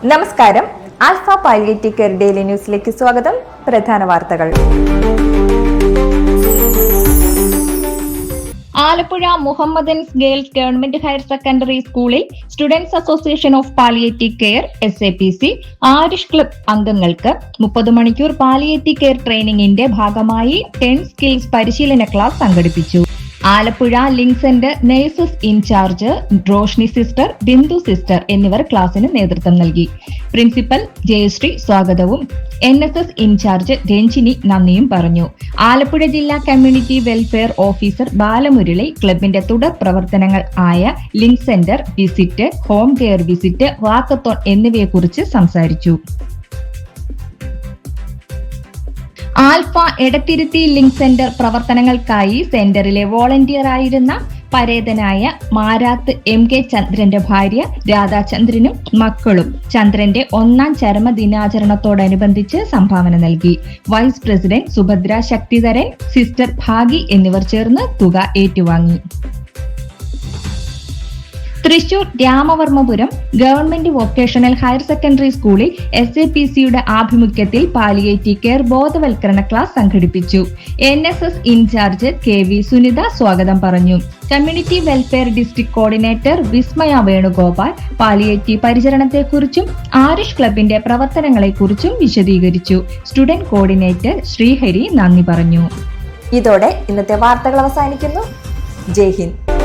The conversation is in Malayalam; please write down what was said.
നമസ്കാരം. ആൽഫ പാലിയേറ്റീവ് കെയർ ഡെയിലി ന്യൂസിലേക്ക് സ്വാഗതം. പ്രധാന വാർത്തകൾ. Alappuzha Muhammadans girls government higher secondary സ്കൂളിൽ students association of palliative care SAPC Aarish club അംഗങ്ങൾക്ക് 30 മണിക്കൂർ പാലിയേറ്റീവ് കെയർ ട്രെയിനിങ്ങിന്റെ ഭാഗമായി 10 സ്കിൽസ് പരിശീലന ക്ലാസ് സംഘടിപ്പിച്ചു. Alappuzha link centre nurses in charge Roshni sister, Bindu sister എന്നിവർ ക്ലാസിന് നേതൃത്വം നൽകി. പ്രിൻസിപ്പൽ ജയശ്രീ സ്വാഗതവും NSS ഇൻചാർജ് രഞ്ജിനി നന്ദിയും പറഞ്ഞു. ആലപ്പുഴ ജില്ലാ കമ്മ്യൂണിറ്റി വെൽഫെയർ ഓഫീസർ ബാലമുരളി ക്ലബിന്റെ തുടർ പ്രവർത്തനങ്ങൾ ആയ link centre visit, home care visit, walkathon എന്നിവയെക്കുറിച്ച് സംസാരിച്ചു. ആൽഫ എടത്തിരുത്തി ലിങ്ക് സെന്റർ പ്രവർത്തനങ്ങൾക്കായി സെന്ററിലെ വോളണ്ടിയറായിരുന്ന പരേതനായ മാരാത്ത് MK ചന്ദ്രന്റെ ഭാര്യ രാധാചന്ദ്രനും മക്കളും ചന്ദ്രന്റെ 1ാം ചരമദിനാചരണത്തോടനുബന്ധിച്ച് സംഭാവന നൽകി. Vice president Subhadra Sakthidharan, sister Bhagi എന്നിവർ ചേർന്ന് തുക ഏറ്റുവാങ്ങി. Thrissur Ramavarmapuram government vocational higher secondary സ്കൂളിൽ SAPCയുടെ ആഭിമുഖ്യത്തിൽ പാലിയേറ്റീവ് കെയർ ബോധവൽക്കരണ ക്ലാസ് സംഘടിപ്പിച്ചു. NSS ഇൻചാർജ് KV സുനിത സ്വാഗതം പറഞ്ഞു. Community welfare district coordinator Vismaya Venugopal palliative പരിചരണത്തെക്കുറിച്ചും ആരിഷ് ക്ലബിന്റെ പ്രവർത്തനങ്ങളെക്കുറിച്ചും വിശദീകരിച്ചു. സ്റ്റുഡന്റ് കോർഡിനേറ്റർ ശ്രീഹരി നന്ദി പറഞ്ഞു. ഇതോടെ ഇന്നത്തെ വാർത്തകൾ അവസാനിക്കുന്നു. ജയ് ഹിന്ദ്.